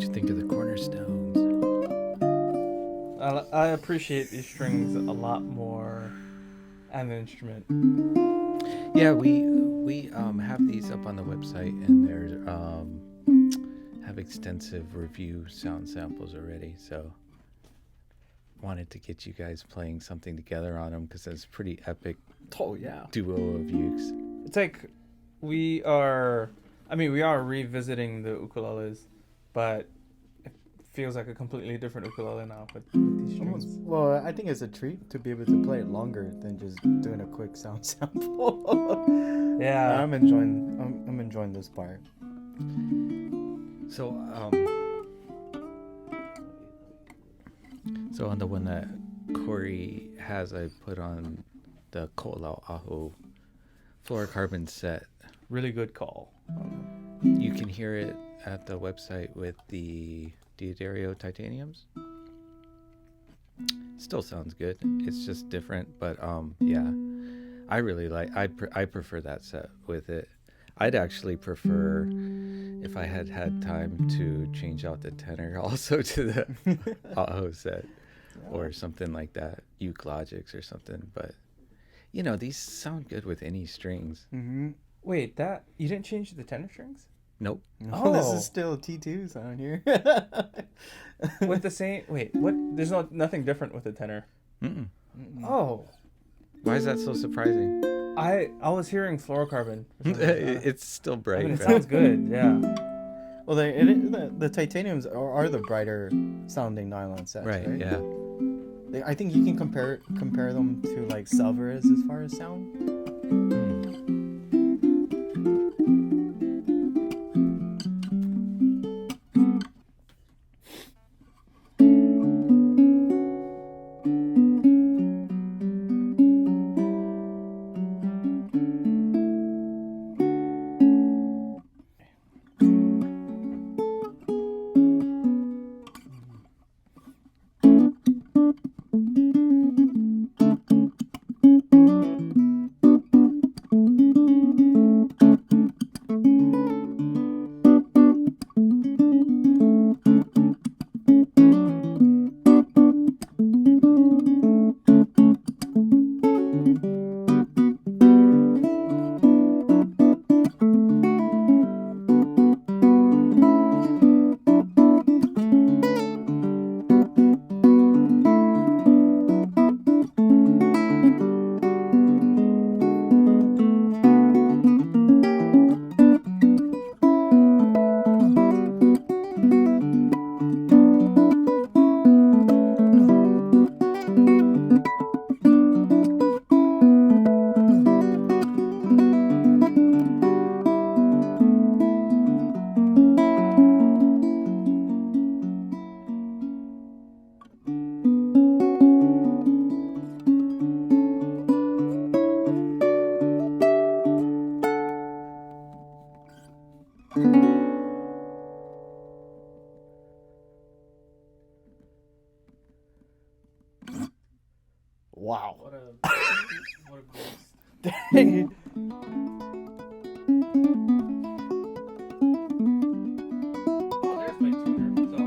you think of the Cornerstones? I appreciate these strings a lot more as an instrument. Yeah, we have these up on the website, and there's have extensive review sound samples already. So wanted to get you guys playing something together on them because it's pretty epic. Oh yeah, duo of ukes. It's like we are revisiting the ukuleles, but it feels like a completely different ukulele now with these strings. Well, I think it's a treat to be able to play it longer than just doing a quick sound sample. Yeah, I'm enjoying this part. So on the one that Corey has, I put on the KoAloha fluorocarbon set. really good call. You can hear it at the website with the Diodario titaniums. Still sounds good. It's just different, but yeah, I really like. I prefer that set with it. I'd actually prefer, if I had time, to change out the tenor also to the Aho set, or something like that, Uke Logics or something. But these sound good with any strings. Mm-hmm. Wait, that you didn't change the tenor strings? Nope. Oh, this is still T2 sound here. With the same. Wait, what? There's nothing different with the tenor. Mm-mm. Oh, Why is that so surprising? I was hearing fluorocarbon. For some reason. It's still bright. I mean, it right? sounds good. Yeah. Well, the titaniums are the brighter sounding nylon sets, right? Yeah. I think you can compare them to like Salvarez as far as sound. Wow. What a beast. Oh, there's my tuner. So.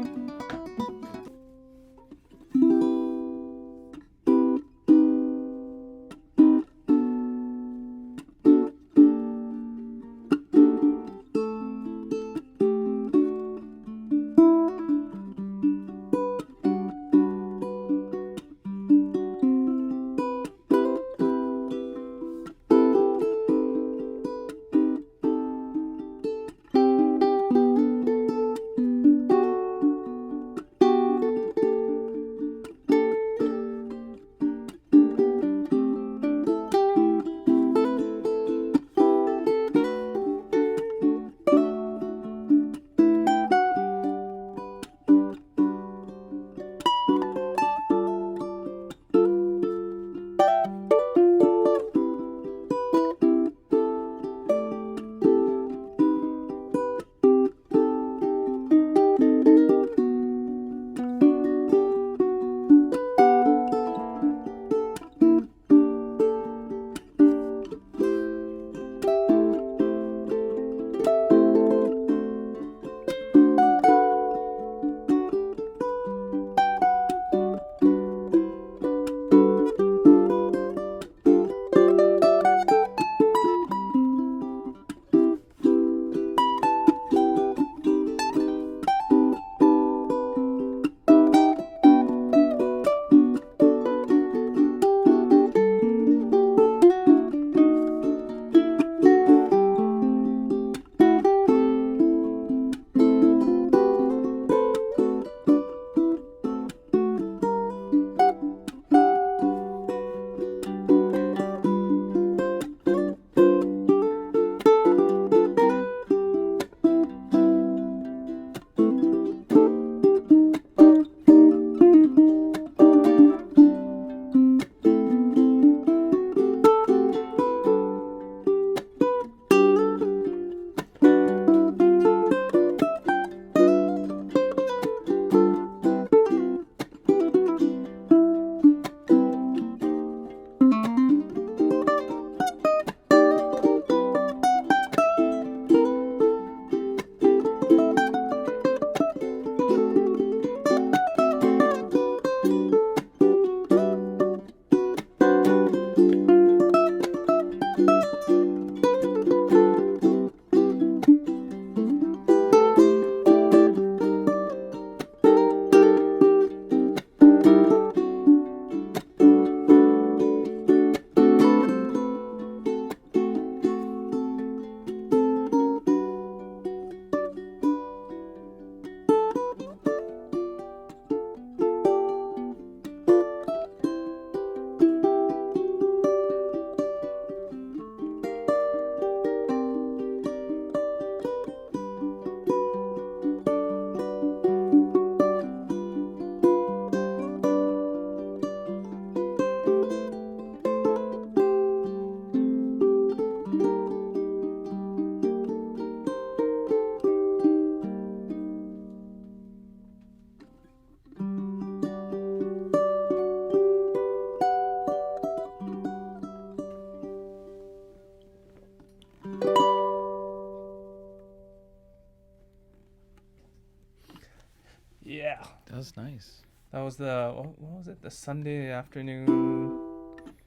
Yeah. That was nice. That was what was it? The Sunday afternoon.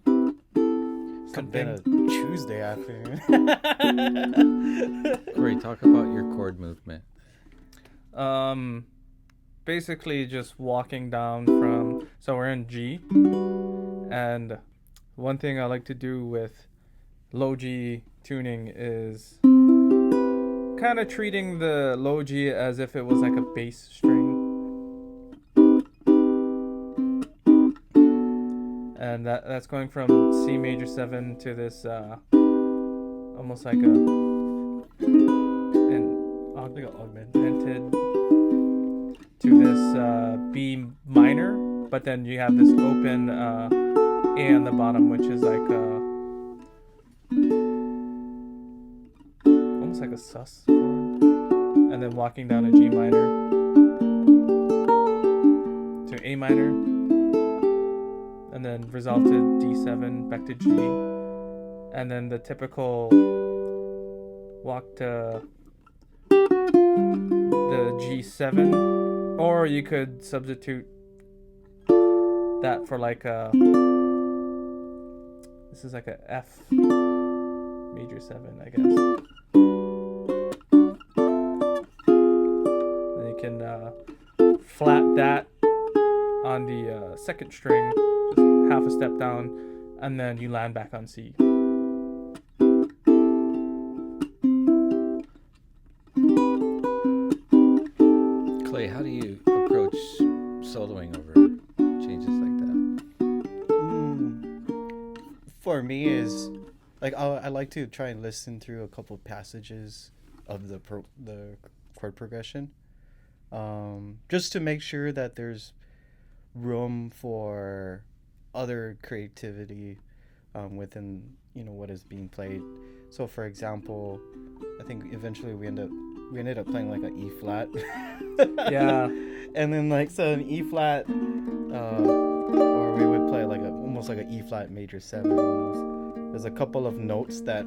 Could have been a Tuesday afternoon. Corey, talk about your chord movement. Basically just walking down from, so we're in G, and one thing I like to do with low G tuning is kind of treating the low G as if it was like a bass string, and that's going from C major 7 to this almost like an augmented to this B minor, but then you have this open A on the bottom, which is like almost like a sus chord, and then walking down a G minor to A minor, and then resolve to D7 back to G, and then the typical walk to the G7. Or you could substitute that for like this is like a F major 7, I guess. Then you can flat that on the second string, just half a step down, and then you land back on C. How do you approach soloing over changes like that? For me is like I like to try and listen through a couple passages of the chord progression, just to make sure that there's room for other creativity within what is being played. So for example, I think eventually we ended up playing like an E flat. Yeah. And then like so an E flat, or we would play like almost like an E flat major 7 almost. There's a couple of notes that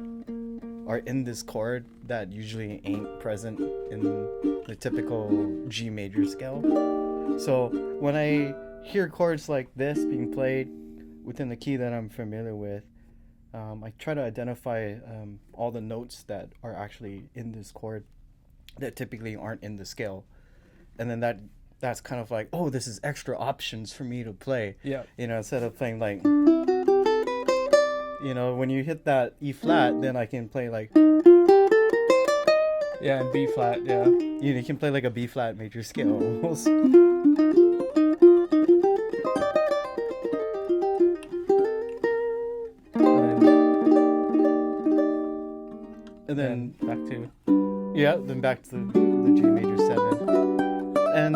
are in this chord that usually ain't present in the typical G major scale. So when I hear chords like this being played within the key that I'm familiar with, I try to identify all the notes that are actually in this chord that typically aren't in the scale, and then that's kind of like, oh, this is extra options for me to play. Yeah. Instead of playing like, when you hit that E flat, then I can play like, yeah, and B flat. Yeah. you can play like a B flat major scale almost. And then back to then back to the G major 7. And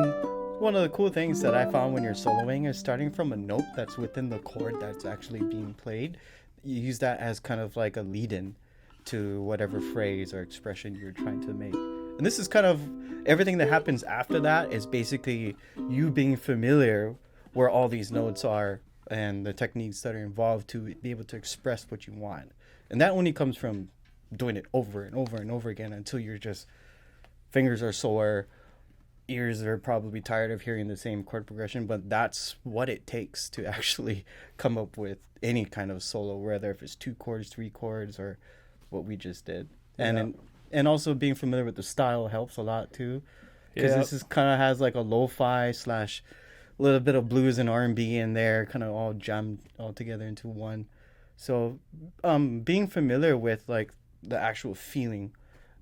one of the cool things that I found when you're soloing is starting from a note that's within the chord that's actually being played. You use that as kind of like a lead-in to whatever phrase or expression you're trying to make. And this is kind of everything that happens after that is basically you being familiar where all these notes are and the techniques that are involved to be able to express what you want. And that only comes from doing it over and over and over again until you're just fingers are sore, ears are probably tired of hearing the same chord progression, but that's what it takes to actually come up with any kind of solo, whether if it's 2 chords, 3 chords, or what we just did. And also being familiar with the style helps a lot too, because this is kind of has like a lo-fi / a little bit of blues and R&B in there, kind of all jammed all together into one. So being familiar with like the actual feeling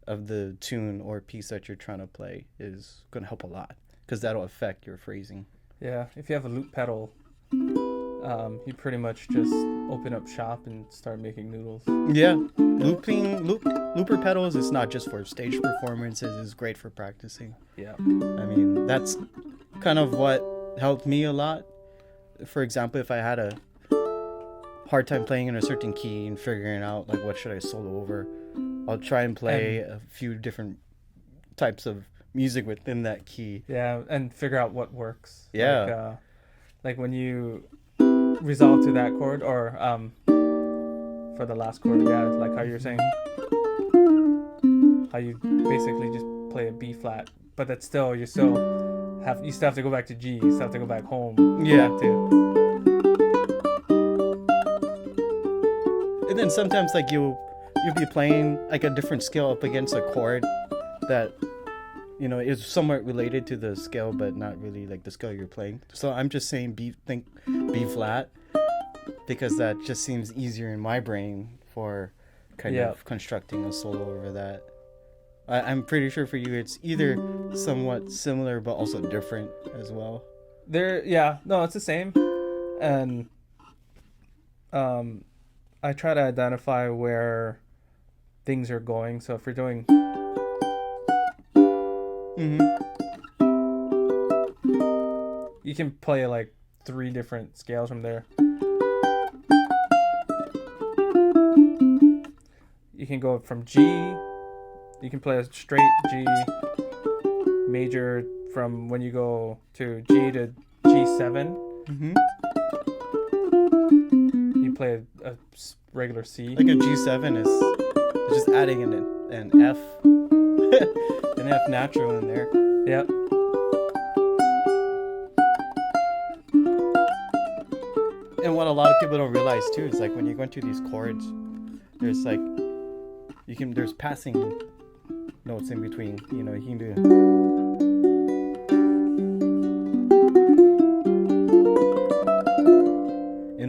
of the tune or piece that you're trying to play is going to help a lot, because that'll affect your phrasing. Yeah, if you have a loop pedal, you pretty much just open up shop and start making noodles. Yeah, looper pedals is not just for stage performances, it's great for practicing. Yeah. I mean, that's kind of what helped me a lot. For example, if I had a hard time playing in a certain key and figuring out like what should I solo over, I'll try and play a few different types of music within that key. Yeah, and figure out what works. Yeah. Like when you resolve to that chord, or for the last chord, yeah, like how you're saying, how you basically just play a B flat, but that's still, you still you still have to go back to G. You still have to go back home. Yeah. Back to, And then sometimes like you'll be playing like a different scale up against a chord that is somewhat related to the scale, but not really like the scale you're playing. So I'm just saying B flat, because that just seems easier in my brain for kind of constructing a solo over that. I'm pretty sure for you it's either somewhat similar but also different as well. It's the same. And I try to identify where things are going. So if you're doing you can play like 3 different scales from there. You can go from G, you can play a straight G major from when you go to G to G7. You play a regular C. Like a G7 is just adding an F, an F natural in there. Yep. And what a lot of people don't realize too is like when you're going through these chords, there's like there's passing notes in between. You can do.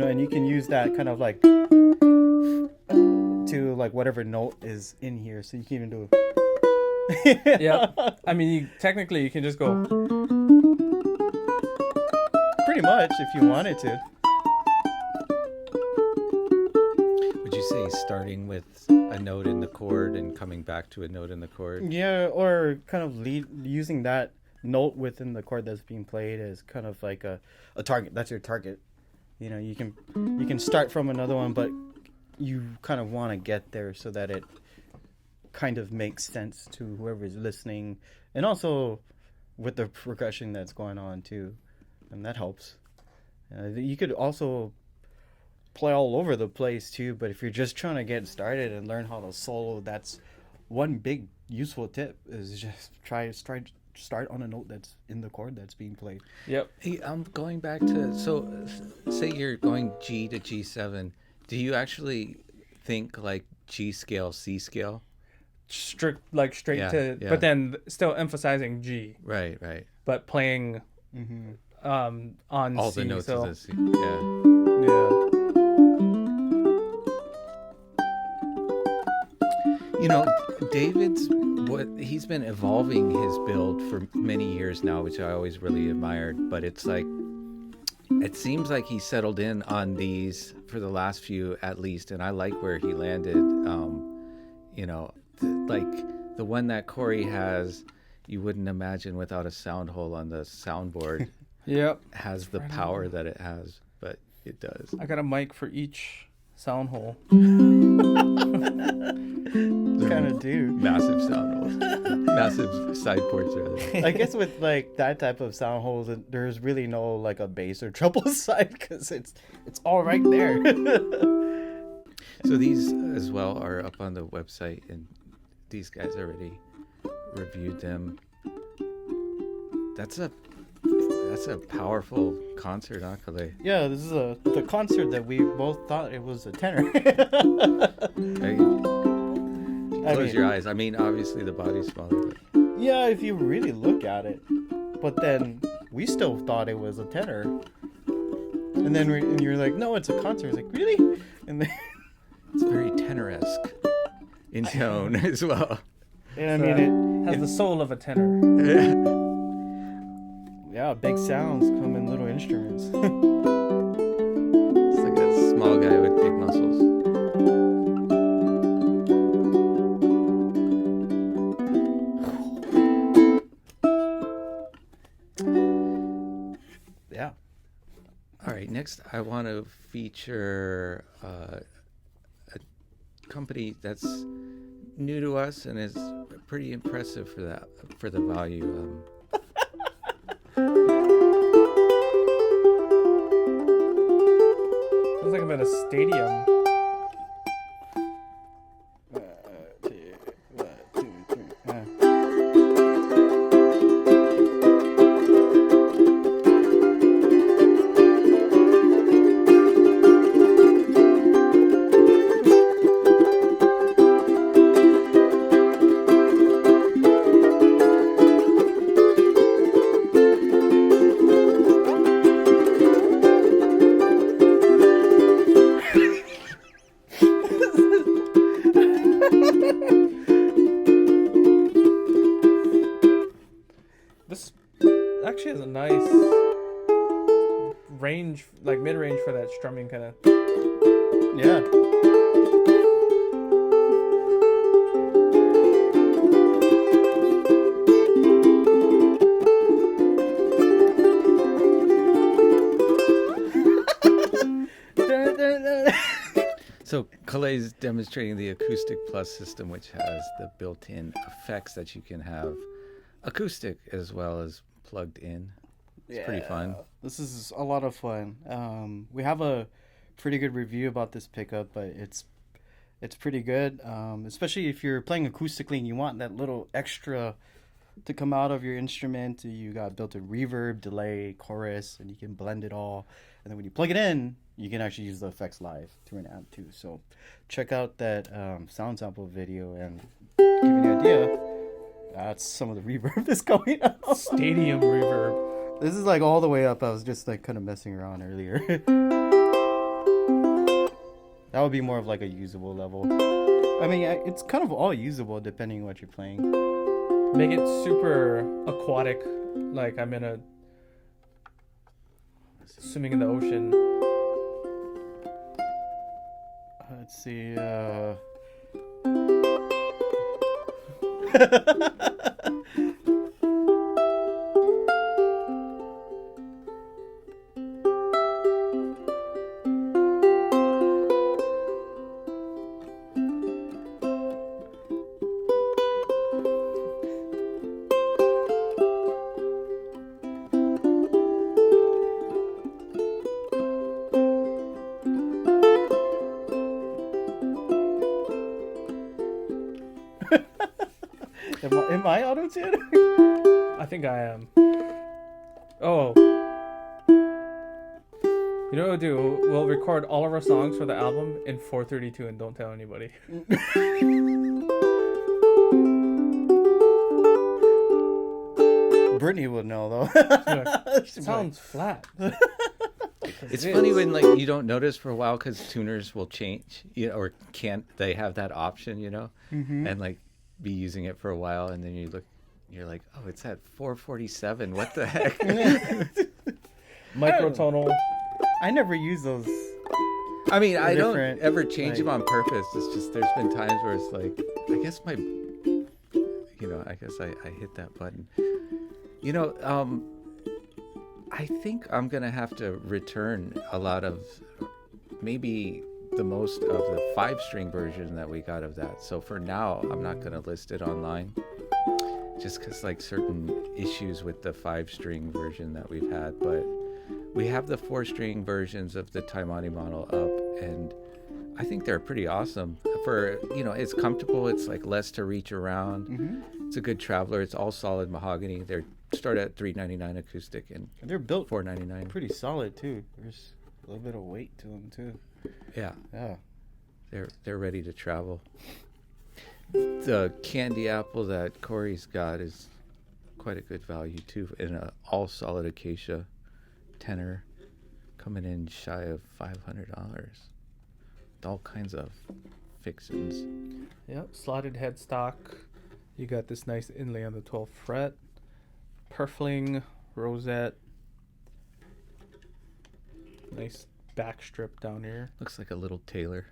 And you can use that kind of like to like whatever note is in here. So you can even do. Yeah. I mean, technically you can just go. Pretty much, if you wanted to. Would you say starting with a note in the chord and coming back to a note in the chord? Yeah, or kind of using that note within the chord that's being played as kind of like a target. That's your target. You can start from another one, but you kind of want to get there so that it kind of makes sense to whoever's listening, and also with the progression that's going on too, and that helps. You could also play all over the place too, but if you're just trying to get started and learn how to solo, that's one big useful tip, is just start on a note that's in the chord that's being played. Yep. Hey, I'm going back to, so say you're going G to G7. Do you actually think like G scale, C scale? Straight to, but then still emphasizing G. Right. But playing on all C. the notes So of the C. Yeah. He's been evolving his build for many years now, which I always really admired, but it's like, it seems like he settled in on these for the last few at least, and I like where he landed. Like the one that Corey has, you wouldn't imagine without a sound hole on the soundboard. Yep. Has the power that it has, but it does. I got a mic for each sound hole. Kind of do. Massive sound holes. Massive side ports rather. I guess with like that type of sound holes, there's really no like a bass or treble side, because it's all right there. So these as well are up on the website, and these guys already reviewed them. That's a powerful concert, Kalei. Yeah, this is the concert that we both thought it was a tenor. Close your eyes. I mean, obviously the body's smaller. But... Yeah, if you really look at it. But then we still thought it was a tenor. And then you're like, no, it's a concert. It's like, really? And then it's very tenor-esque in tone as well. And I mean, it has the soul of a tenor. Yeah, big sounds come in little instruments. It's like a small guy with big muscles. Yeah. All right, next I want to feature a company that's new to us and is pretty impressive for the value. Feels like I'm at a stadium. This actually has a nice range, like mid-range for that strumming kind of. Yeah. So Kalei is demonstrating the Acoustic Plus system, which has the built-in effects that you can have acoustic as well as plugged in. It's pretty fun. This is a lot of fun. We have a pretty good review about this pickup, but it's pretty good, especially if you're playing acoustically and you want that little extra to come out of your instrument. You got built-in reverb, delay, chorus, and you can blend it all. And then when you plug it in, you can actually use the effects live through an amp too. So check out that sound sample video and give you an idea. That's some of the reverb that's going out. Stadium reverb. This is like all the way up. I was just like kind of messing around earlier. That would be more of like a usable level. I mean, it's kind of all usable depending on what you're playing. Make it super aquatic, like I'm in a swimming in the ocean. Let's see. Am I auto-tuned? I think I am. Oh. You know what we'll do? We'll record all of our songs for the album in 432 and don't tell anybody. Brittany would know though. It sounds flat. It's funny when like you don't notice for a while because tuners will change, or can't. They have that option, and like be using it for a while, and then you're like, oh, it's at 447. What the heck? Microtonal. I never use those. I mean, I don't ever change them on purpose. It's just there's been times where it's like, I guess I hit that button. I think I'm gonna have to return a lot of, maybe the most of the 5-string version that we got of that. So for now, I'm not gonna list it online, just because like certain issues with the 5-string version that we've had. But we have the 4-string versions of the Taimane model up, and I think they're pretty awesome. For it's comfortable. It's like less to reach around. Mm-hmm. It's a good traveler. It's all solid mahogany. They're start at $399 acoustic, and they're built $499. Pretty solid too. There's a little bit of weight to them too. Yeah. They're ready to travel. The candy apple that Corey's got is quite a good value too, in a all solid Acacia tenor, coming in shy of $500. All kinds of fixins. Yep, slotted headstock. You got this nice inlay on the 12th fret. Purfling, rosette. Nice back strip down here. Looks like a little tailor.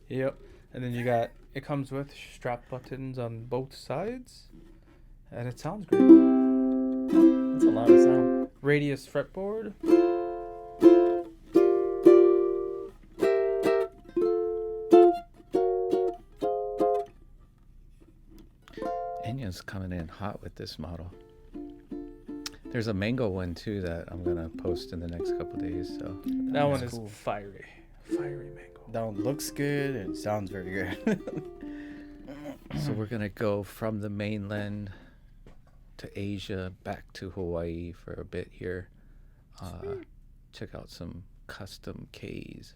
Yep. And then it comes with strap buttons on both sides. And it sounds great. That's a lot of sound. Radius fretboard. Enya's coming in hot with this model. There's a mango one too that I'm gonna post in the next couple days. So that one is cool. Fiery mango. That one looks good and sounds very good. So we're gonna go from the mainland to Asia back to Hawaii for a bit here. Check out some custom Ks.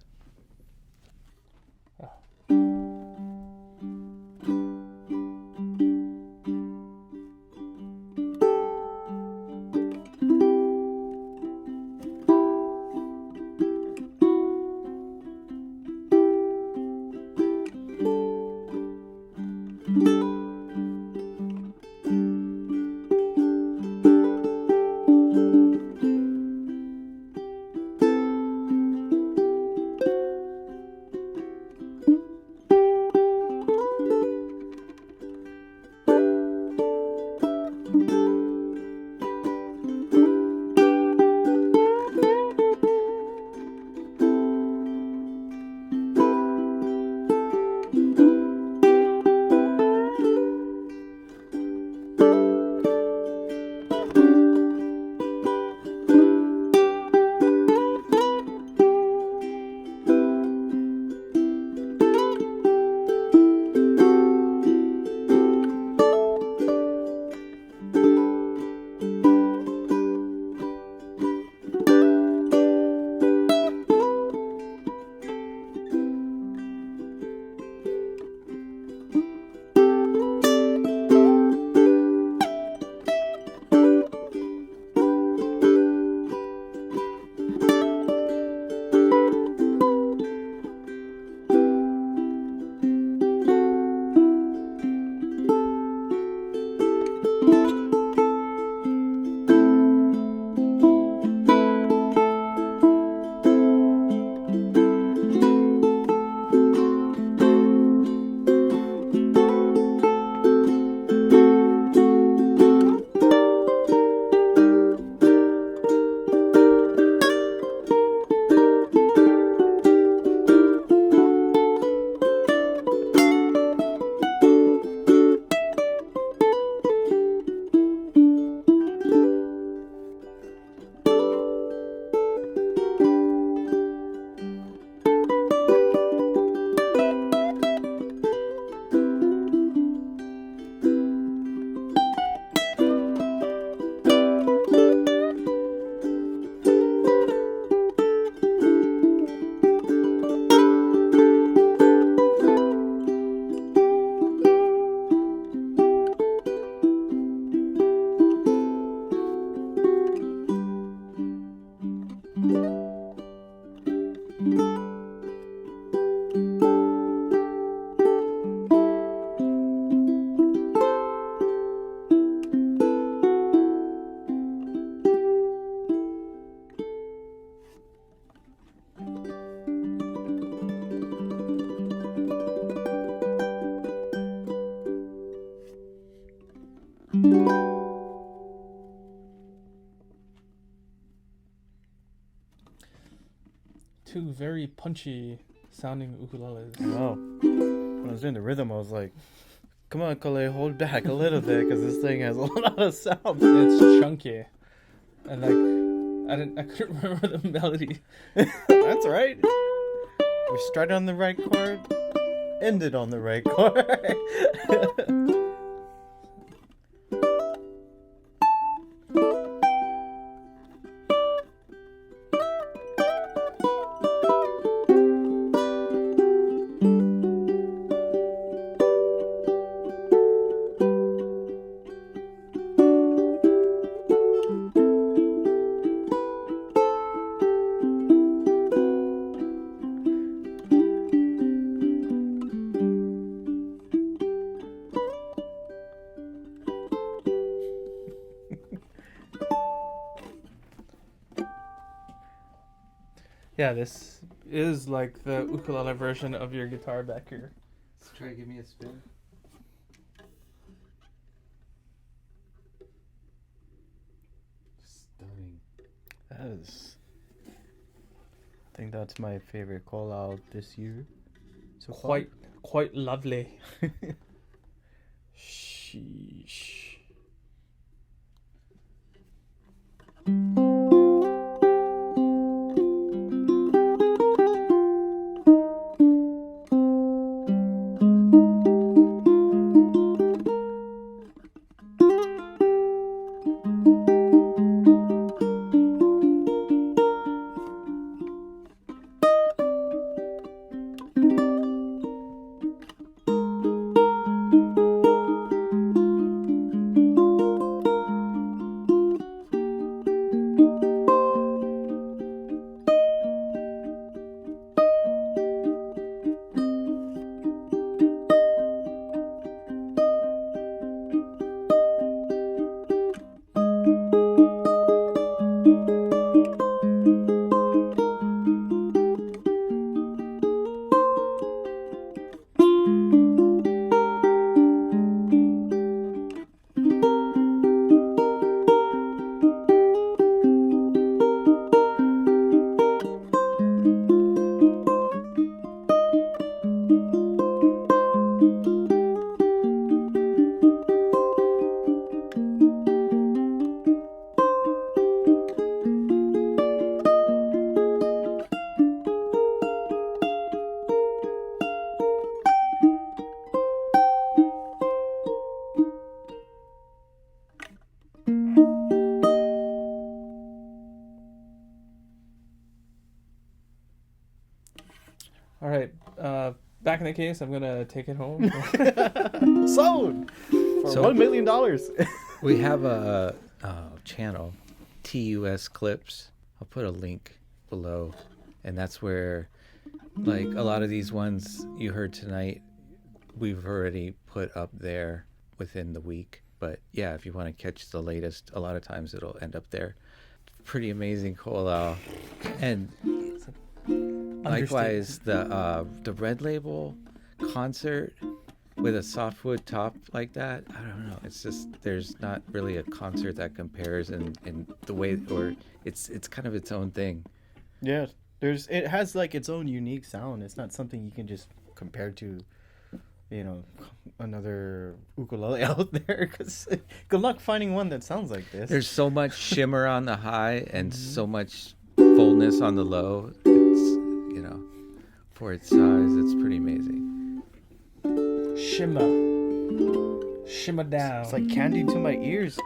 two very punchy sounding ukuleles. Oh, when I was doing the rhythm, I was like, "Come on, Kalei, hold back a little bit, because this thing has a lot of sound." It's chunky, and like I couldn't remember the melody. That's right. We started on the right chord, ended on the right chord. Yeah, this is like the ukulele version of your guitar back here. Let's try to give me a spin. Stunning. That is. I think that's my favorite call out this year. So far. Quite lovely. Sheesh. All right. Back in the case, I'm gonna take it home. Sold for So- $1 million. We have a channel, TUS Clips. I'll put a link below, and that's where, like, a lot of these ones you heard tonight, we've already put up there within the week. But yeah, if you want to catch the latest, a lot of times it'll end up there. Pretty amazing KoAloha. And likewise, the Red Label concert with a softwood top like that, I don't know. It's just, there's not really a concert that compares in the way, or it's kind of its own thing. Yeah, it has like its own unique sound. It's not something you can just compare to, you know, another ukulele out there. Because good luck finding one that sounds like this. There's so much shimmer on the high and so much fullness on the low. It's, you know, for its size, it's pretty amazing. Shimmer down. It's like candy to my ears.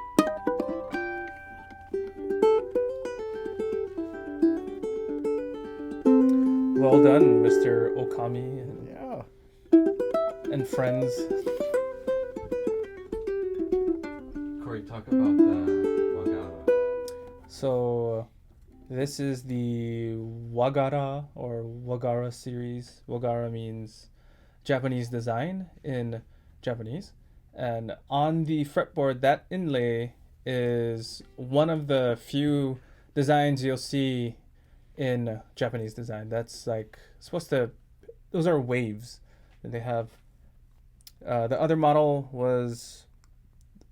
Well done, Mr. Okami and friends. Corey, talk about the Wagara. So this is the Wagara or Wagara series. Wagara means Japanese design in Japanese. And on the fretboard, that inlay is one of the few designs you'll see in Japanese design. That's like those are waves that they have. The other model was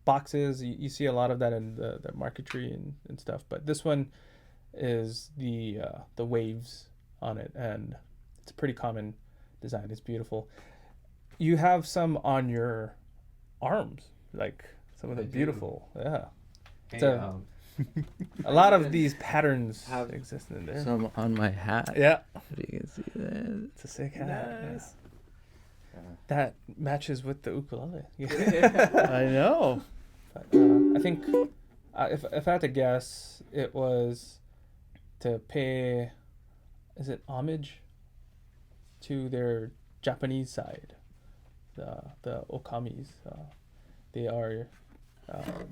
boxes. You see a lot of that in the marquetry and stuff. But this one is the waves on it, and it's a pretty common design. It's beautiful. You have some on your arms, like some of the beautiful, yeah. Hey, A lot of these patterns have exist in there. some on my hat. Yeah, If you can see that. it's a sick hat. Nice. Yeah. That matches with the ukulele. I know. But, I think if I had to guess, it was to pay, is it homage to their Japanese side, the Okamis. They are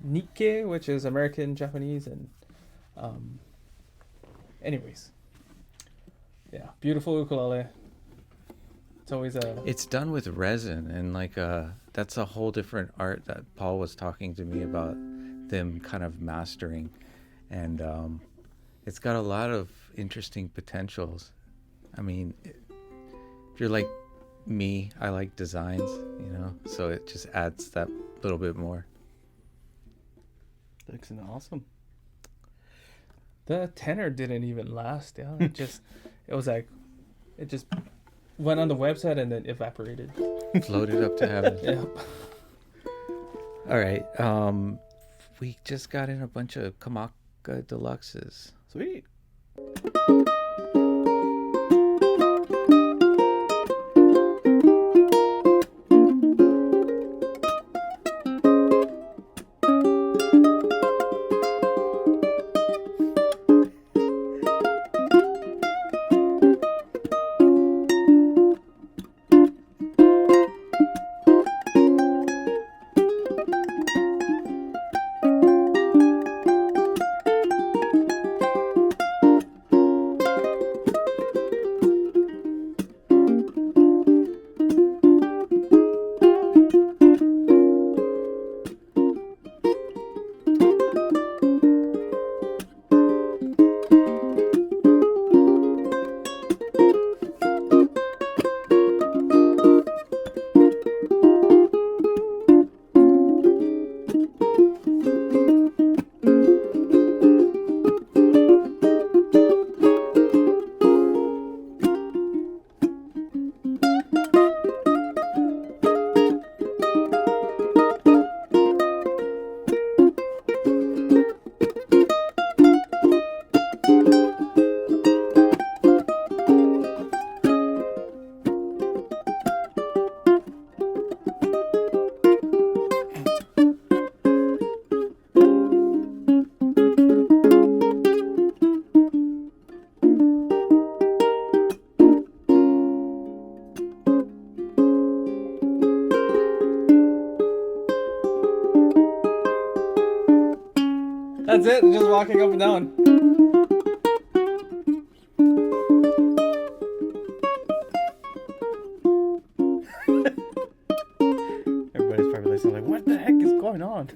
Nikkei, which is American Japanese, and anyways, yeah, beautiful ukulele. It's always It's done with resin, and like that's a whole different art that Paul was talking to me about, them kind of mastering, and it's got a lot of interesting potentials. I mean, if you're like me, I like designs, you know, so it just adds that little bit more. Looks awesome. The tenor didn't even last. Yeah, it just went on the website and then evaporated. Floated up to heaven. Yeah. All right. We just got in a bunch of Kamaka Deluxes. Sweet. That's it. Just walking up and down. Everybody's probably listening like, what the heck is going on?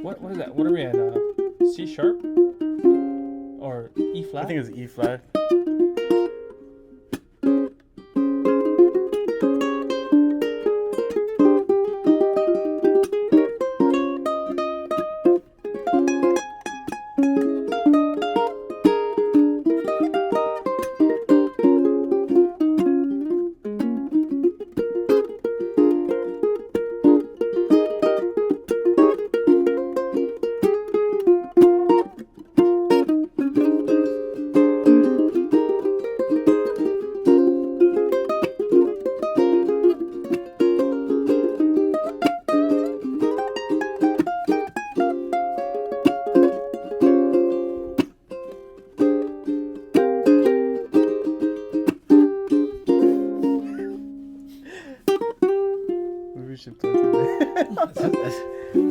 What is that? What are we in? C sharp or E flat? I think it's E flat.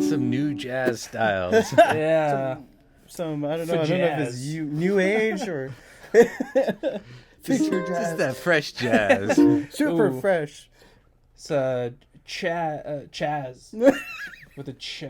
Some new jazz styles. Yeah. Some I don't know if it's jazz. new age or future jazz. Just that fresh jazz. Super Ooh. fresh. It's Chazz with a ch.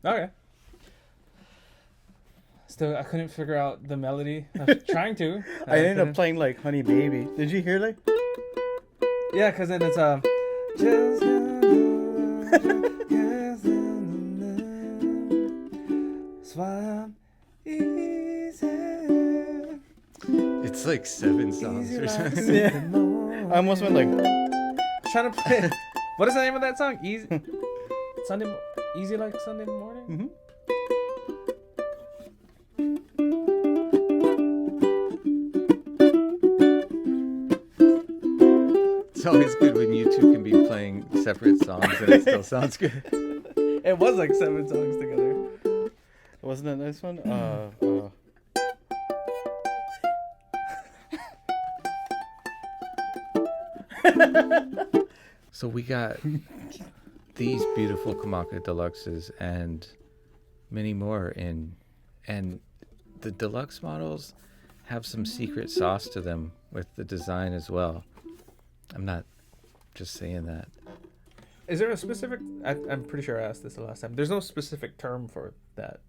Okay. Still, I couldn't figure out the melody. I was trying to. I ended up playing like Honey Baby. Did you hear like? Yeah, because then it's swam easy. It's like 7 songs or something. Yeah. I almost went like. Trying to play. What is the name of that song? Easy. Easy like Sunday morning. Mm-hmm. It's always good when you two can be playing separate songs and it still sounds good. It was like 7 songs together. Wasn't that nice one? So we got these beautiful Kamaka Deluxes and many more in, and the Deluxe models have some secret sauce to them with the design as well. I'm not just saying that. Is there a specific? I'm pretty sure I asked this the last time. There's no specific term for that.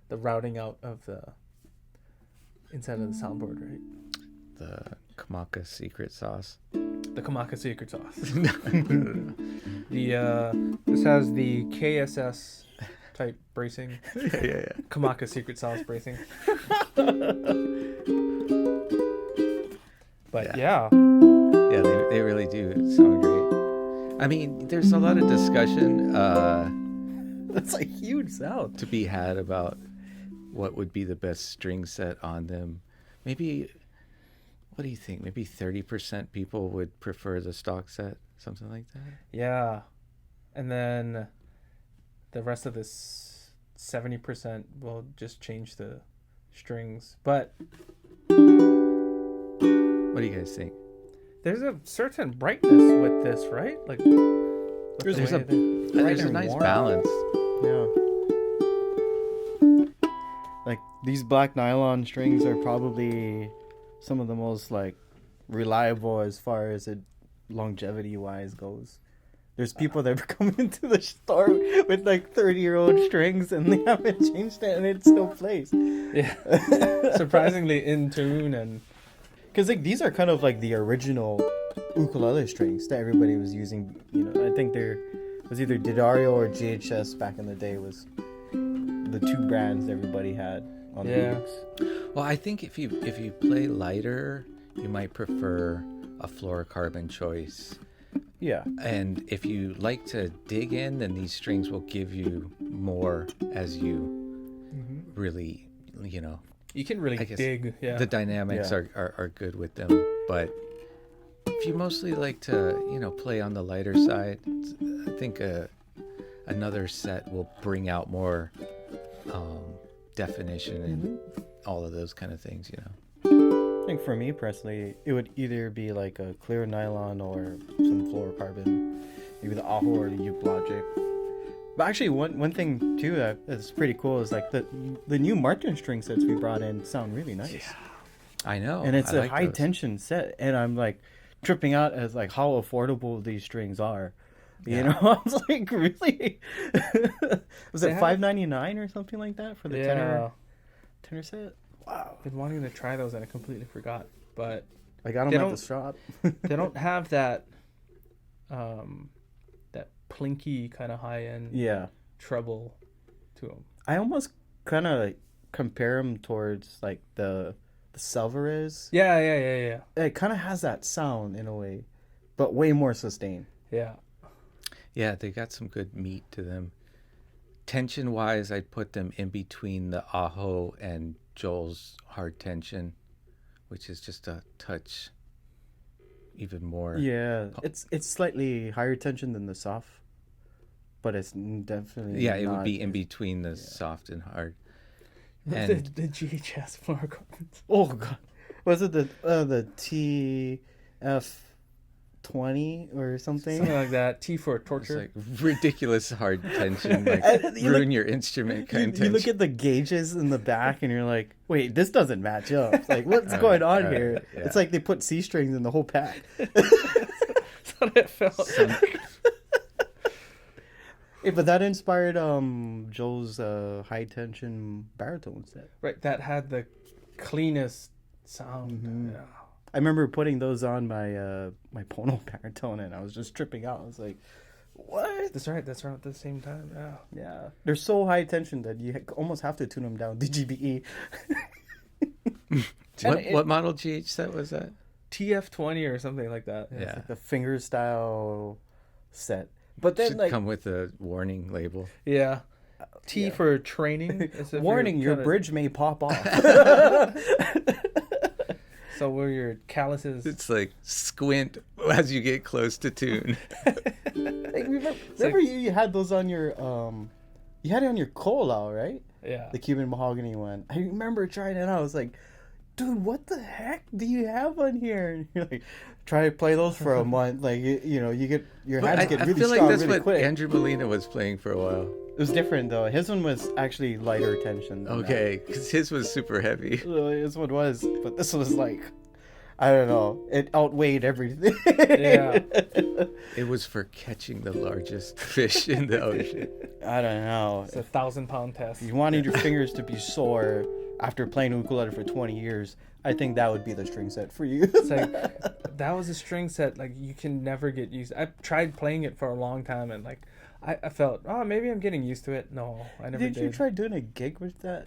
The routing out of the inside of the soundboard, right? The Kamaka secret sauce. The Kamaka secret sauce. This has the KSS type bracing. Yeah. Kamaka secret sauce bracing. But yeah. Yeah, they really do sound great. I mean, there's a lot of discussion That's a huge sound to be had about what would be the best string set on them. Maybe, what do you think? Maybe 30% people would prefer the stock set, something like that? Yeah. And then the rest of this 70% will just change the strings. But What do you guys think? there's a certain brightness with this, right? Like with There's the a- way they- There's a and nice warm. balance. Yeah. Like these black nylon strings are probably some of the most like reliable as far as it longevity wise goes. There's people that come into the store with like 30-year-old strings and they haven't changed it and it still plays. Yeah. Surprisingly in tune and Because like these are kind of like the original ukulele strings that everybody was using. You know, I think there was either Didario or GHS back in the day was the two brands everybody had on Yeah. the Ukes. Well, I think if you play lighter, you might prefer a fluorocarbon choice. Yeah. And if you like to dig in, then these strings will give you more as you really, you know, you can really I guess dig. Yeah. the dynamics Yeah. are good with them. But if you mostly like to, you know, play on the lighter side, I think another set will bring out more definition and all of those kind of things, you know. I think for me personally, it would either be like a clear nylon or some fluorocarbon, maybe the Aho or the Uke Logic. But actually, one thing too that is pretty cool is like the new Martin string sets we brought in sound really nice. Yeah. I know. And it's I a like high those. tension set, and I'm like tripping out as like how affordable these strings are. You Yeah. know, I was like, really? Was They it have- $5.99 or something like that for the tenor set? Wow! Been wanting to try those and I completely forgot. But I got They them at don't- the shop. they don't have that that plinky kind of high end Yeah, treble to them. I almost kind of compare them towards like the Salvarez. Yeah. It kind of has that sound in a way, but way more sustained. Yeah. Yeah, they got some good meat to them. Tension wise, I'd put them in between the Aho and Joel's hard tension, which is just a touch even more. Yeah, it's slightly higher tension than the soft, but it's definitely Yeah, it would not- be in between the soft and hard. the, And the GHS fluorocarbons. Oh god, was it the TF-20 or something? Something like that. T for it's torture. like ridiculous hard tension, like And you ruin your instrument kind of You look tension. at the gauges in the back and you're like, wait, this doesn't match up. It's like, what's going on here? yeah. It's like they put C strings in the whole pack. That's what it felt. Hey, but that inspired Joe's high tension baritone set. Right, that had the cleanest sound. Mm-hmm. Yeah. I remember putting those on my my Pono baritone, and I was just tripping out. I was like, "What?" That's right. That's around the same time. Yeah. Yeah, they're so high tension that you almost have to tune them down. DGBE. What model GH set was that? TF20 or something like that. It's Yeah. like the finger style set. But then, Should like, come with a warning label. Yeah. T yeah. for training. As if warning, you're your kinda- bridge may pop off. So where your calluses. It's like squint as you get close to tune. Like, remember you had those on your you had it on your KoAloha, right? Yeah. The Cuban mahogany one. I remember trying it out. I was like, dude, what the heck do you have on here? And you're like, try to play those for a month. Like, you get your But hands get I really feel like strong that's really what quick. Andrew Molina was playing for a while. It was different though. His one was actually lighter tension. Than Okay, because his was super heavy. that. His one was, but this was like, I don't know. It outweighed everything. Yeah. It was for catching the largest fish in the ocean. I don't know. It's a 1,000-pound test. If you wanted your fingers to be sore after playing ukulele for 20 years, I think that would be the string set for you. It's like that was a string set like you can never get used. I tried playing it for a long time and like I felt maybe I'm getting used to it. No, I never did. Did you try doing a gig with that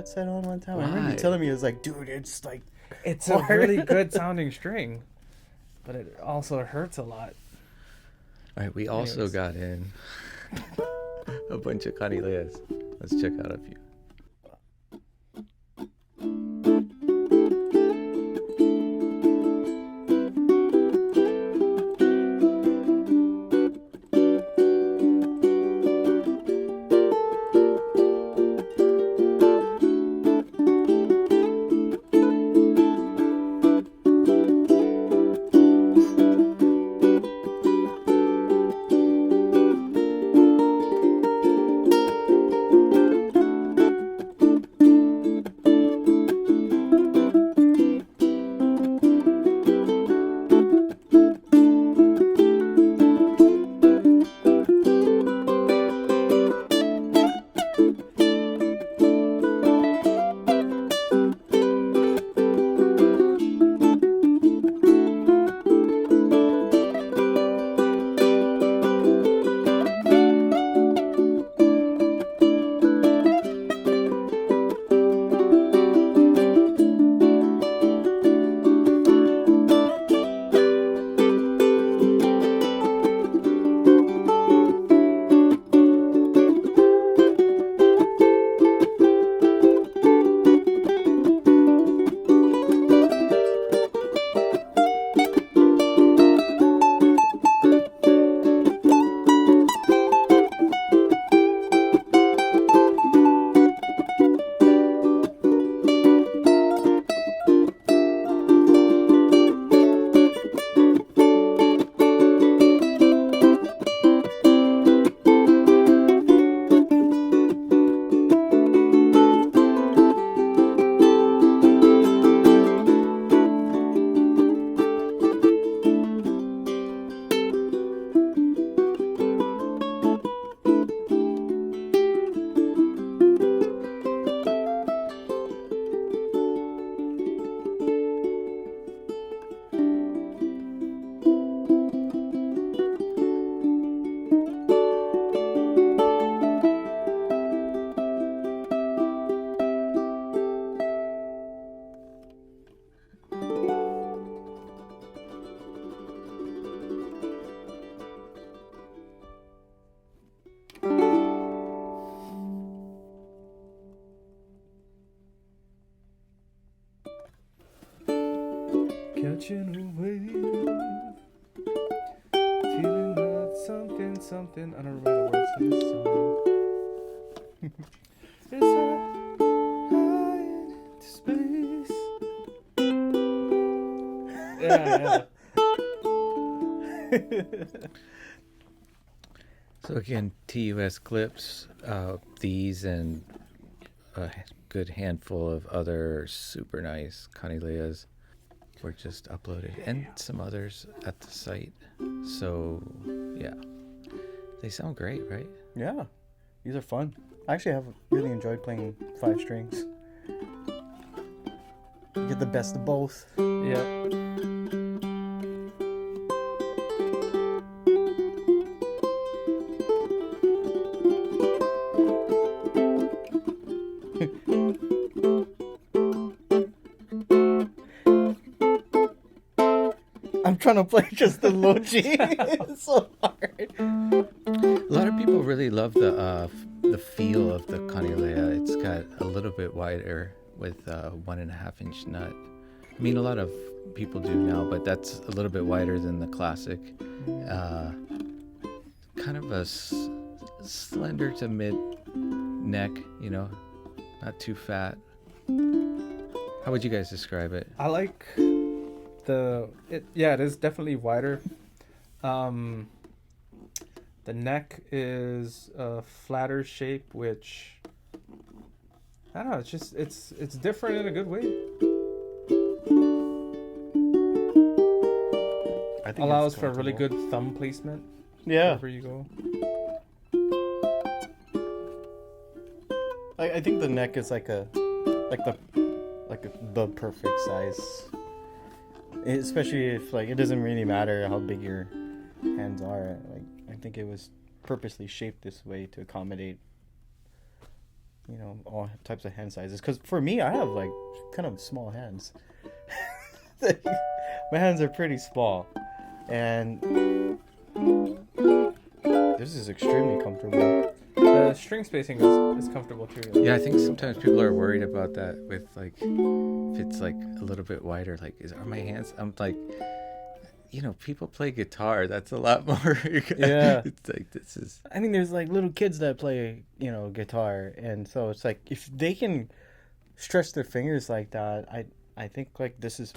set on one time? I remember Why? you telling me it was like, dude, it's like It's a really good sounding string, but it also hurts a lot. All right, we also Anyways. got in a bunch of Kanile'as. Let's check out a few. Catching a wave, feeling like something. I don't remember the words to this song. It's high into space. Yeah. So again, TUS clips, these and a good handful of other super nice Kanile'as were just uploaded, and some others at the site. So yeah, they sound great, right? Yeah, these are fun. I actually have really enjoyed playing 5 strings. You get the best of both. Yep. I'm trying to play just the low G. It's so hard. A lot of people really love the feel of the Kanile'a. It's got a little bit wider with 1.5 inch nut. I mean, a lot of people do now, but that's a little bit wider than the classic. Kind of a slender to mid neck, you know, not too fat. How would you guys describe it? I like it is definitely wider. The neck is a flatter shape, which I don't know, it's different in a good way. I think Allows it's for really comfortable. good thumb placement Yeah. wherever you go. I think the neck is like the perfect size. Especially if like it doesn't really matter how big your hands are. Like I think it was purposely shaped this way to accommodate, you know, all types of hand sizes. Because for me, I have like kind of small hands. My hands are pretty small, and this is extremely comfortable. The string spacing is comfortable too. Yeah, I think sometimes people are worried about that with like if it's like a little bit wider. Like, are my hands? I'm like, you know, people play guitar. That's a lot more. Yeah. It's like this is. I mean, there's like little kids that play, you know, guitar, and so it's like if they can stretch their fingers like that, I think like this is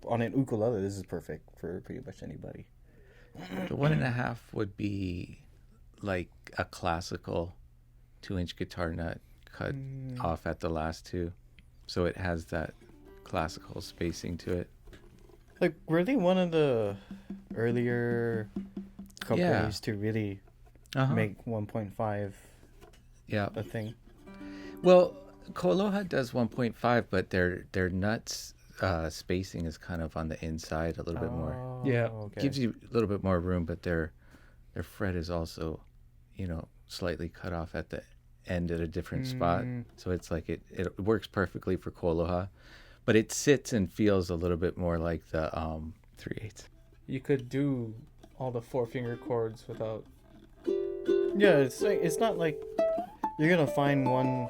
on an ukulele. This is perfect for pretty much anybody. The 1.5 would be like a classical 2-inch guitar nut cut off at the last 2, so it has that classical spacing to it. Like, were they one of the earlier companies to really make 1.5 Yeah. a thing? Well, KoAloha does 1.5, but their nuts spacing is kind of on the inside a little bit more. Yeah. Okay. Gives you a little bit more room, but their fret is also, you know, slightly cut off at the end at a different spot. So it's like it works perfectly for KoAloha, but it sits and feels a little bit more like the 3/8. You could do all the 4-finger chords without. Yeah, it's not like you're gonna find one.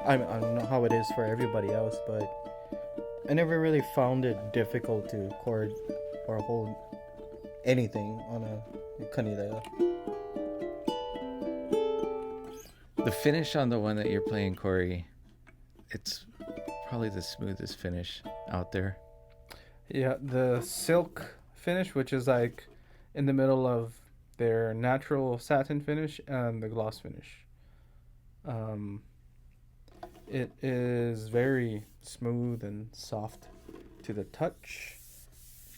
I don't know how it is for everybody else, but I never really found it difficult to chord or hold anything on a Kanile'a. The finish on the one that you're playing, Corey, it's probably the smoothest finish out there. Yeah, the silk finish, which is like in the middle of their natural satin finish and the gloss finish. It is very smooth and soft to the touch.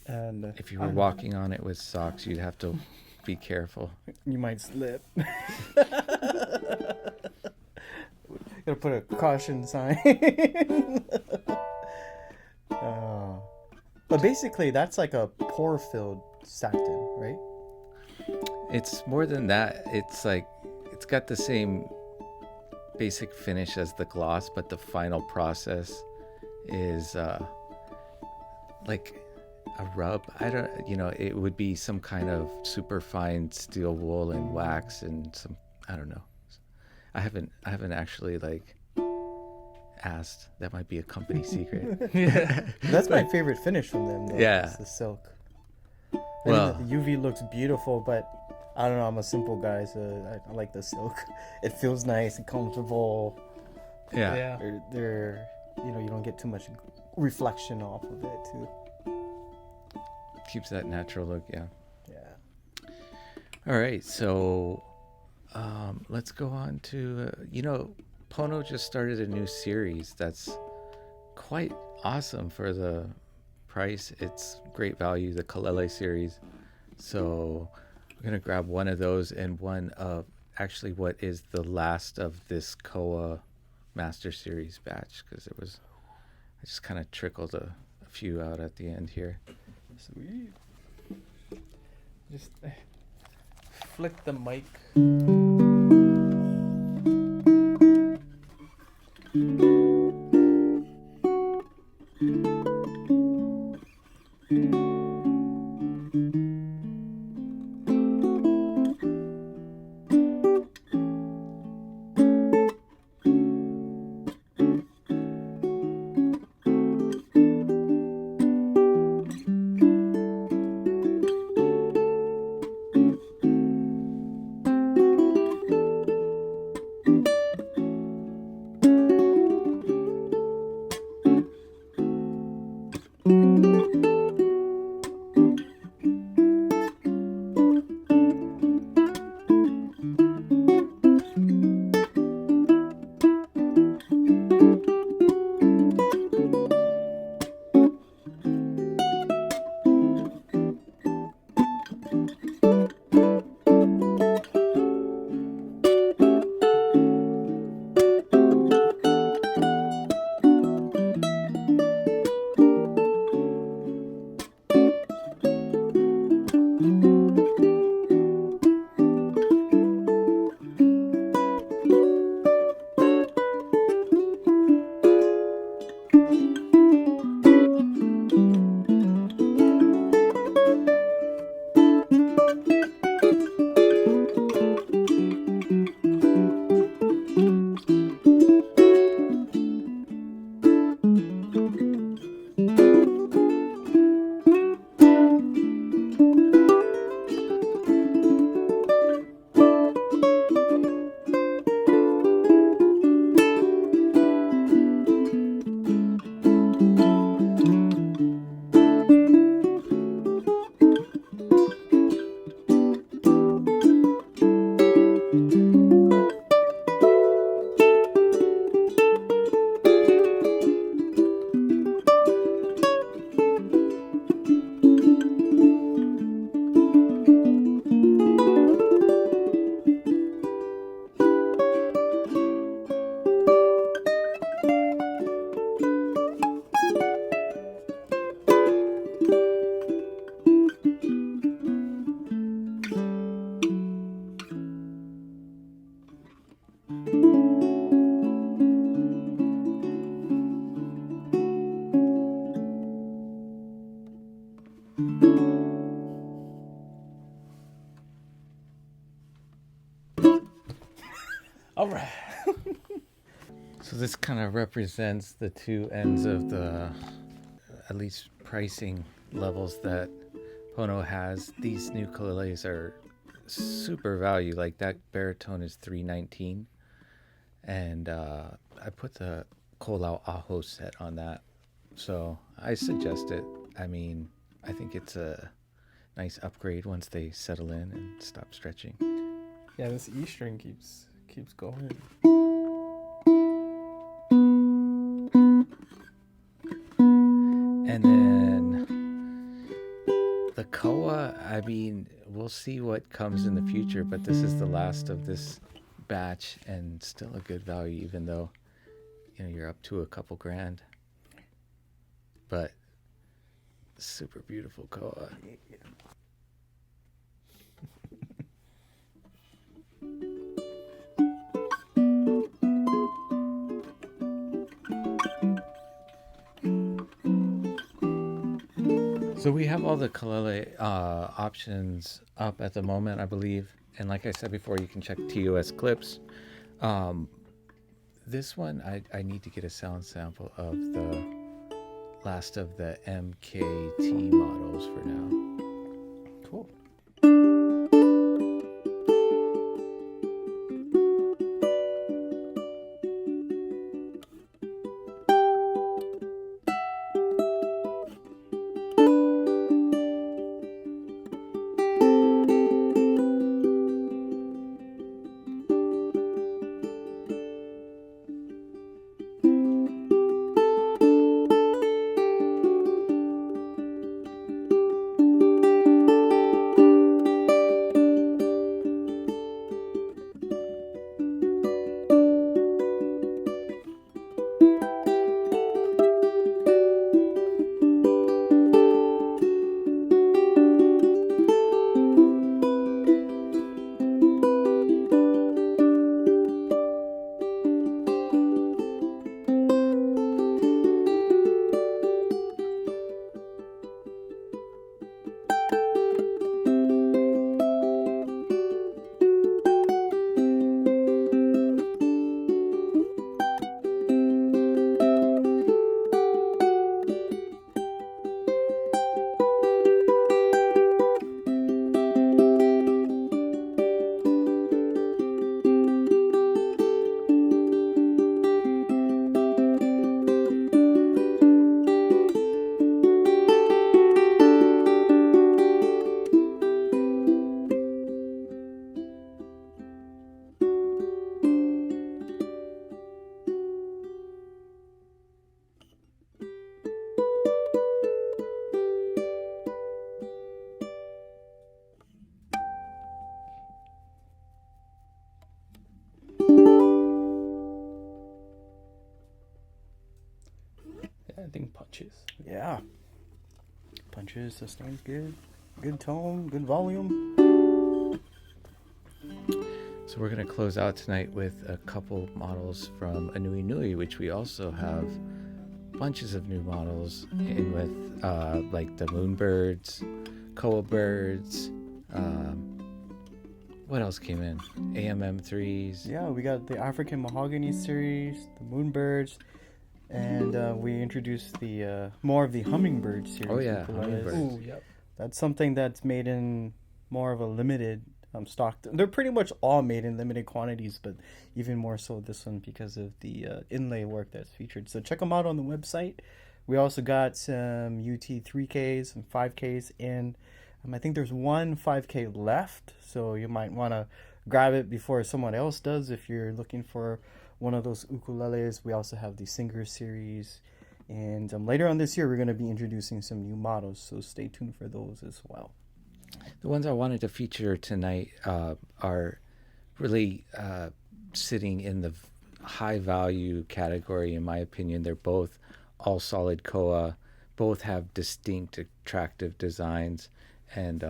And If you were walking on it with socks, you'd have to be careful. You might slip. Gotta put a caution sign. But basically, that's like a pore-filled satin, right? It's more than that. It's like it's got the same basic finish as the gloss, but the final process is like a rub. It would be some kind of super fine steel wool and wax and some, I don't know. I haven't actually like asked. That might be a company secret. yeah. That's my favorite finish from them, though. Yeah. It's the silk. Well- The UV looks beautiful, but I don't know. I'm a simple guy, so I like the silk. It feels nice and comfortable. Yeah. Yeah. They're you don't get too much reflection off of it too. Keeps that natural look. Yeah. Yeah. All right. So let's go on to Pono just started a new series that's quite awesome for the price. It's great value, the Kalele series. So we're gonna grab one of those and one of actually what is the last of this Koa Master Series batch, because I just kind of trickled a few out at the end here. Sweet. Just flick the mic. All right. So this kind of represents the two ends of the, at least pricing levels that Pono has. These new Kaleles are super value. Like that baritone is $319, and I put the KoAloha set on that, so I suggest it. I mean, I think it's a nice upgrade once they settle in and stop stretching. Yeah, this E string keeps going. And then the Koa, I mean, we'll see what comes in the future, but this is the last of this batch and still a good value, even though, you know, you're up to a couple grand. But super beautiful Koa. So we have all the Kalele options up at the moment, I believe. And like I said before, you can check TOS clips. This one, I need to get a sound sample of the last of the MKT models for now. Cool. I think punches. Yeah. Punches, sustains good. Good tone, good volume. So we're going to close out tonight with a couple models from aNueNue, which we also have bunches of new models in with, like the moonbirds, koa birds. What else came in? AMM3s. Yeah, we got the African Mahogany series, the moonbirds, and we introduced the more of the hummingbird series. Oh yeah, ukuleles. hummingbirds. Ooh, yep. That's something that's made in more of a limited stock. They're pretty much all made in limited quantities, but even more so this one because of the inlay work that's featured. So check them out on the website. We also got some UT 3Ks and 5Ks in. I think there's one 5K left, so you might want to grab it before someone else does if you're looking for one of those ukuleles. We also have the Singer series. And later on this year, we're going to be introducing some new models, so stay tuned for those as well. The ones I wanted to feature tonight are really sitting in the high value category, in my opinion. They're both all solid koa, both have distinct, attractive designs, and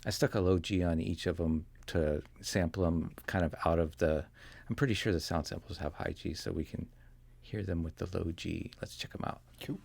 I stuck a low G on each of them to sample them kind of out of the. I'm pretty sure the sound samples have high G, so we can hear them with the low G. Let's check them out. Cool.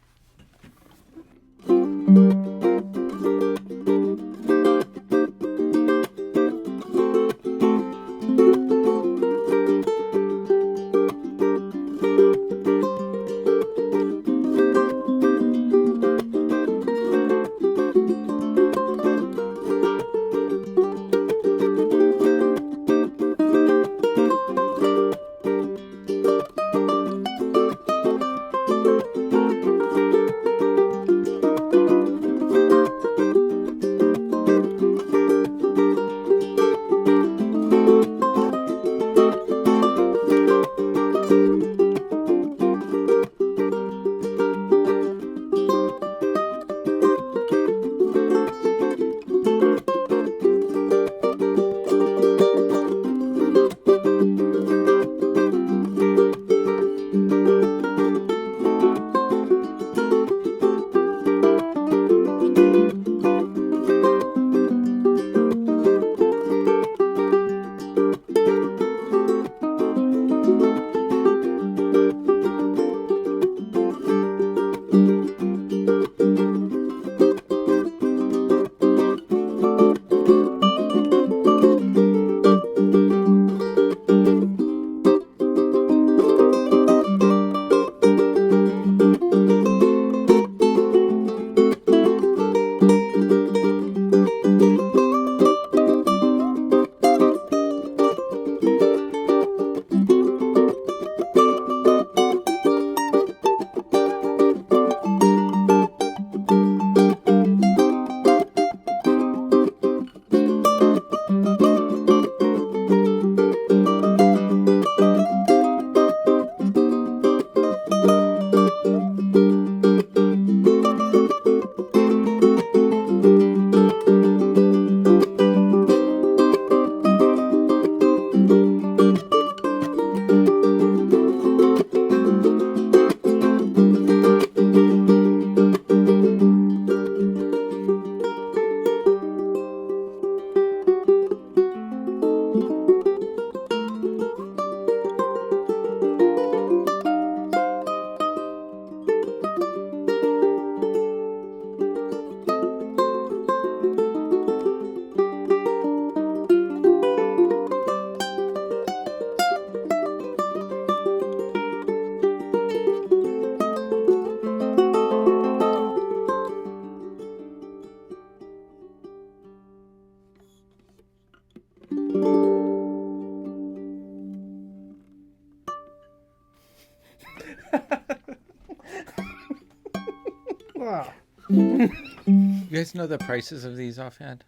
You guys know the prices of these offhand?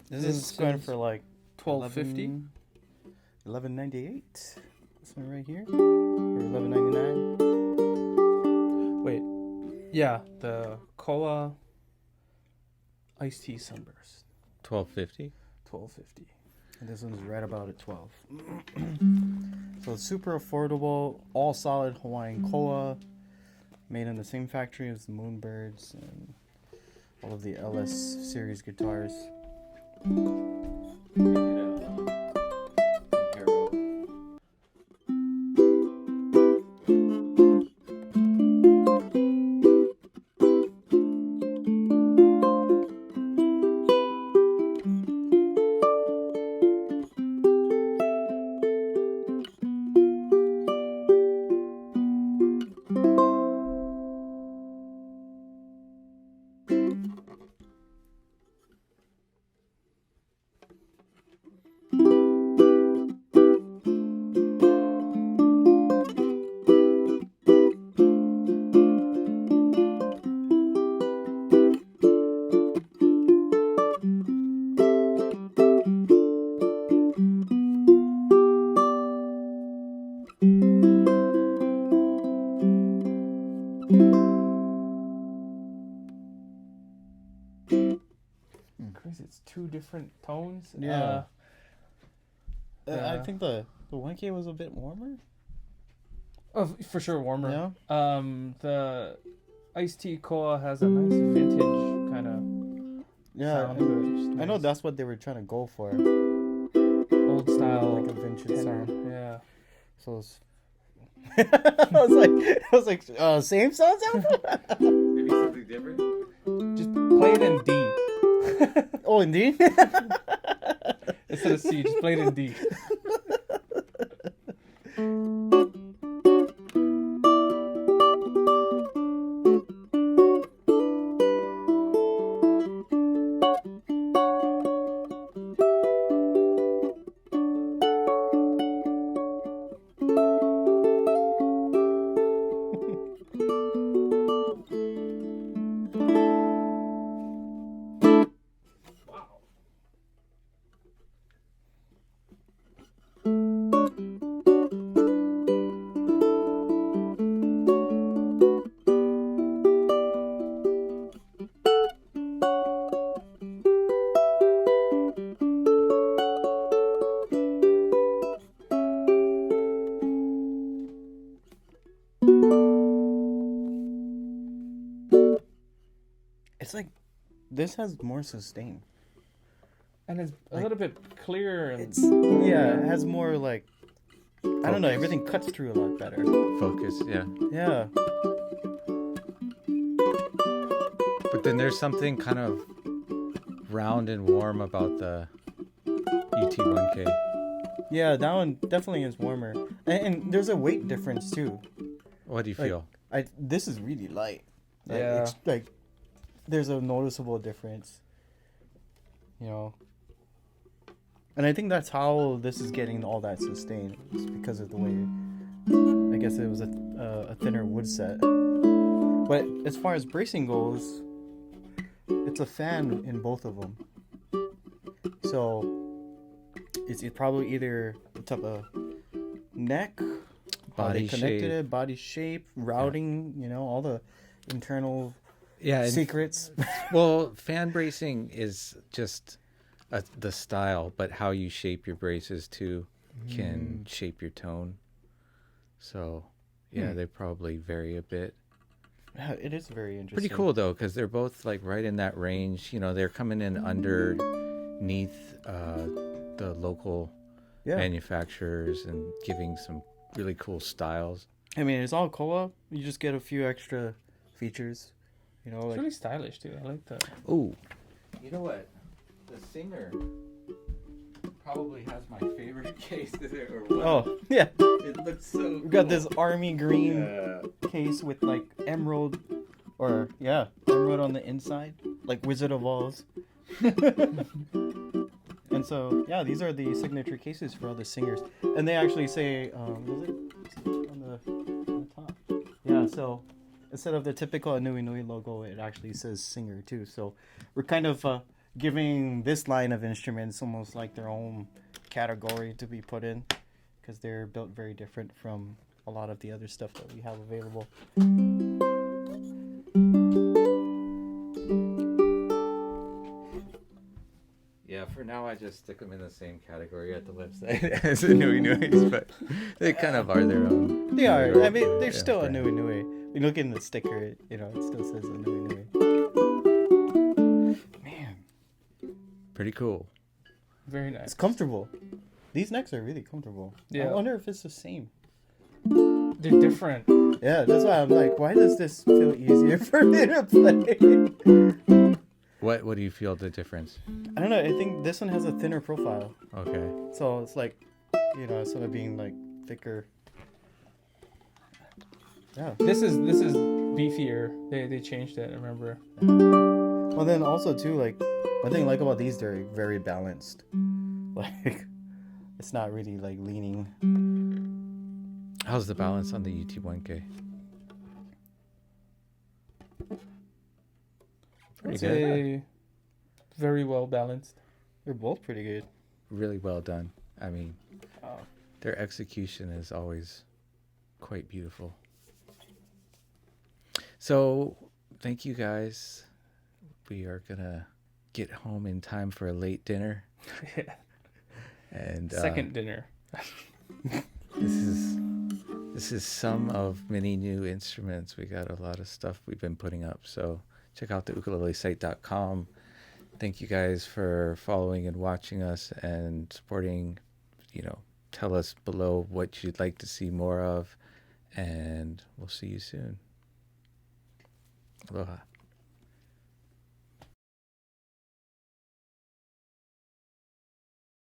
This is going for like $12.50. $11.98. This one right here, or $11.99. Wait, yeah, the Koa iced tea sunburst, $12.50. $12.50. And this one's right about at $12. So it's super affordable, all solid Hawaiian koa. Made in the same factory as the Moonbirds and all of the LS series guitars. Crazy, it's two different tones. Yeah. I think the 1K was a bit warmer. Oh, for sure, warmer. Yeah. The Iced Tea Koa has a nice vintage kind of sound to it. Just I know nice that's what they were trying to go for. old style, Like a vintage tenor. sound. Yeah. So it's I was like, same sound sample? Maybe something different. Just play it in D. Oh, indeed? Instead of C, just play it in D. It's like, this has more sustain. And it's a Like, little bit clearer. And Yeah, it has more like, I don't know, everything cuts through a lot better. Focus, yeah. Yeah. But then there's something kind of round and warm about the UT1K. Yeah, that one definitely is warmer. And there's a weight difference too. What do you Like, feel? This is really light. Like, Yeah. It's like, there's a noticeable difference. You know. And I think that's how this is getting all that sustain. It's because of the way, I guess it was a thinner wood set. But as far as bracing goes, it's a fan in both of them. So it's probably either the type of neck, how they Body connected shape. it, body shape, routing, you know, all the internal Yeah, and secrets. well, fan bracing is just the style, but how you shape your braces too can shape your tone. So, yeah, they probably vary a bit. Yeah, it is very interesting. Pretty cool though, because they're both like right in that range. You know, they're coming in underneath the local manufacturers and giving some really cool styles. I mean, it's all Koa. You just get a few extra features. You know, it's like really stylish too. I like that. Oh, you know what? The singer probably has my favorite case there. oh yeah, It looks so cool. we got this army green case with like emerald, or emerald on the inside, like Wizard of Oz. And so these are the signature cases for all the singers, and they actually say, was it on the top? Yeah, so instead of the typical aNueNue logo, it actually says singer too. So we're kind of giving this line of instruments almost like their own category to be put in, because they're built very different from a lot of the other stuff that we have available. Yeah, For now, I just stick them in the same category at the website as aNueNues, but they kind of are their own. They are. category. I mean, they're Yeah, still brand. aNueNue. When you look in the sticker, you know, it still says aNueNue. Man, Pretty cool. Very nice. it's comfortable. These necks are really comfortable. Yeah. I wonder if it's the same. They're different. Yeah, that's why I'm like, why does this feel easier for me to play? What do you feel the difference? I don't know. I think this one has a thinner profile. Okay. So it's like, you know, instead of being like thicker. Yeah. This is beefier. They changed it. I remember. Well, then also too, like, one thing I like about these, they're very balanced. Like, it's not really like leaning. How's the balance on the UT1K? Pretty I'd good. say very well balanced. They're both pretty good. Really well done. I mean, Oh. their execution is always quite beautiful. So, thank you guys. We are gonna get home in time for a late dinner. Yeah. And Second dinner. this is some of many new instruments. We got a lot of stuff we've been putting up. So check out the ukulelesite.com. Thank you guys for following and watching us and supporting. You know, tell us below what you'd like to see more of, and we'll see you soon. Aloha.